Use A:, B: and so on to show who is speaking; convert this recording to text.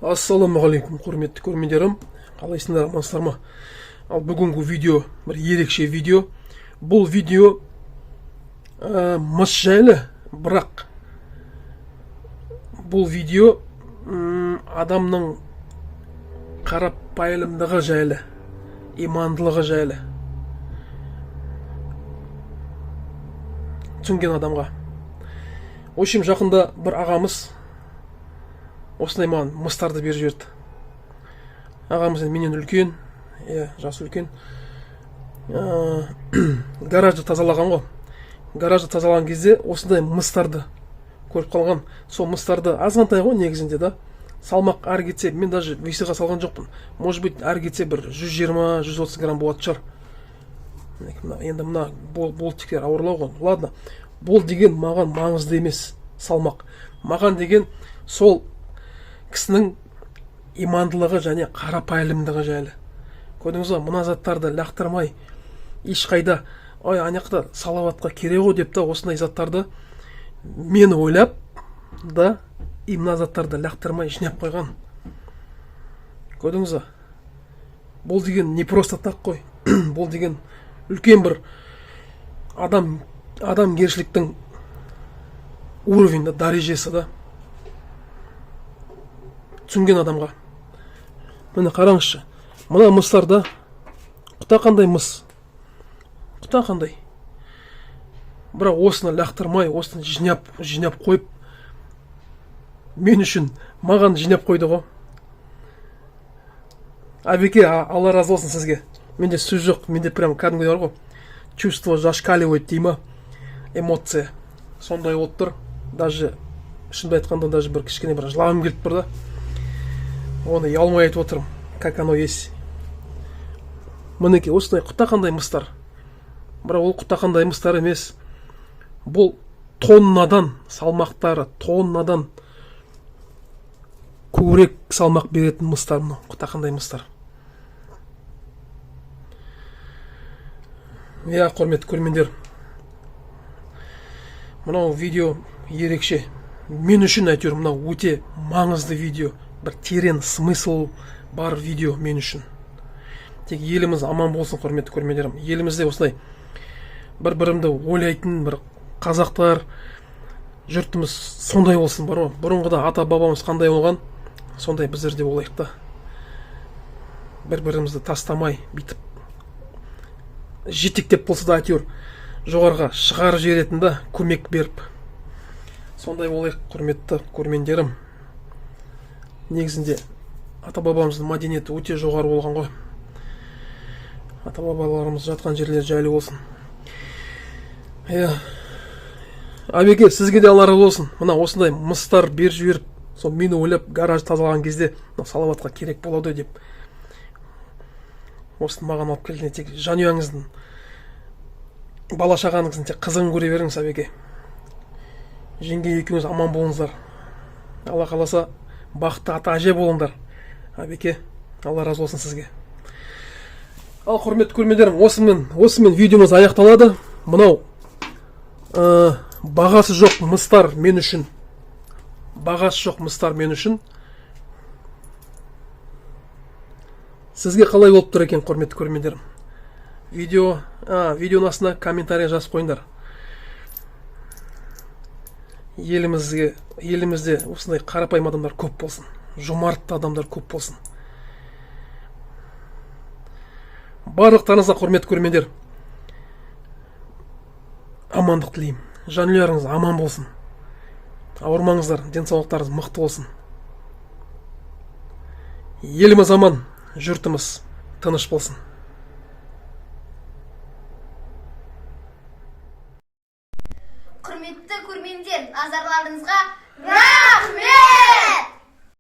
A: Ассалаумағалейкум, құрметті көрермендерім. Қалайсыңдар, амансыздар ма? Ал бүгінгі видео бір ерекше видео. Бұл видео мыс жайлы, бірақ бұл видео адамның қарапайымдылығы жайлы, имандылығы жайлы. Түсінген адамға. В общем, жақында бір ағамыз осындай маған мыстарды беріп жіберді. Ағамыз менен үлкен, жасы үлкен. Гаражды тазалаған ғой. Гаражды тазалаған кезде осындай мыстарды көріп қалған. Сол мыстарды азғантай ғой негізінде да. Салмақ ар кетсе, мен даже весіға салған жоқпын. Может быть, ар кетсе бір 120-130 грамм болатын шығар. Енді мына болтиктер ауырлау ғой. Ладно, бол деген маған маңызды емес салмақ. Маған деген сол кісінің имандылығы және қарапайымдылығы жайлы. Көрдіңіз ба, мына заттарды лақтырмай, ешқайда, ой, анаяқта салауатқа керек ғой деп та осындай заттарды мені ойлап да, и мына заттарды лақтырмай жинап қойған. Көрдіңіз ба? Бұл деген не просто так қой. Бұл деген үлкен бір адамгершіліктің уровеньді, дәрежесі да. Түсінген адамға. Міне қараңызшы. Мына мыстарда құта қандай мыс. Құта қандай. Бірақ осыны лақтырмай, осыны жинап қойып, мен үшін маған жинап қойды ғой. Абеке, Алла разы болсын сізге. Менде сөз жоқ, менде прям кәдімгі бар ғой. Чувство зашкаливает дейма. Эмоция. Сондай болып тұр. Даже шынымды айтқанда даже бір кішкене бір жылағым келіп тұр да. Оны ұялмай айтып отырмын, как оно есть. Мінекей, осындай құта қандай мыстар. Бірақ ол құта қандай мыстар емес. Бұл тоннадан, салмақтары тоннадан көбірек салмақ беретін мыстар. Құта қандай мыстар. Құрметті көрермендер, мынау видео ерекше. Мен үшін әйтеуір мынау өте маңызды видео. Бір терең смысл бар видео мен үшін. Тек еліміз аман болсын, құрметті көрермендерім. Елімізде осылай бір-бірімді ойлайтын бір қазақтар, жұртымыз сондай болсын, бар ғой. Бұрынғыда ата-бабамыз қандай болған, сондай біздер де болайық та. Бір-бірімізді тастамай, бүйтіп жетектеп болса да әйтеуір жоғарға шығарып жіберетін да, көмек беріп. Сондай болайық, құрметті көрермендерім. Негізінде ата-бабамыздың мәдениеті өте жоғары болған ғой. Ата-бабаларымыз жатқан жерлер жайлы болсын. Абеке, сізге де Алла разы болсын. Мына осындай мыстар беріп жіберіп, сол мені ойлап гараж тазалаған кезде салауатқа керек болады деп. Осыны маған алып келген. Тек жанұяңыздың, бала шағаңыздың тек қызығын көре беріңіз, абеке. Жеңге екеуіңіз аман болыңыздар. Алла қаласа бақытты ата әже болыңдар. Абеке, Алла разы болсын сізге. Ал құрметті көрермендерім, осымен видеомыз аяқталады. Мынау бағасы жоқ мыстар мен үшін. Бағасы жоқ мыстар мен үшін. Сізге қалай болып тұр екен, құрметті көрермендерім? Видеоның астына комментарий жазып қойыңдар. Елімізде осындай қарапайым адамдар көп болсын. Жомартты адамдар көп болсын. Барлықтарыңызға, құрметті көрермендер, амандық тілеймін. Жанұяларыңыз аман болсын. Ауырмаңыздар, денсаулықтарыңыз мықты болсын. Еліміз аман, жұртымыз тыныш болсын.
B: Құрметті көрермендер, назарларыңызға рахмет!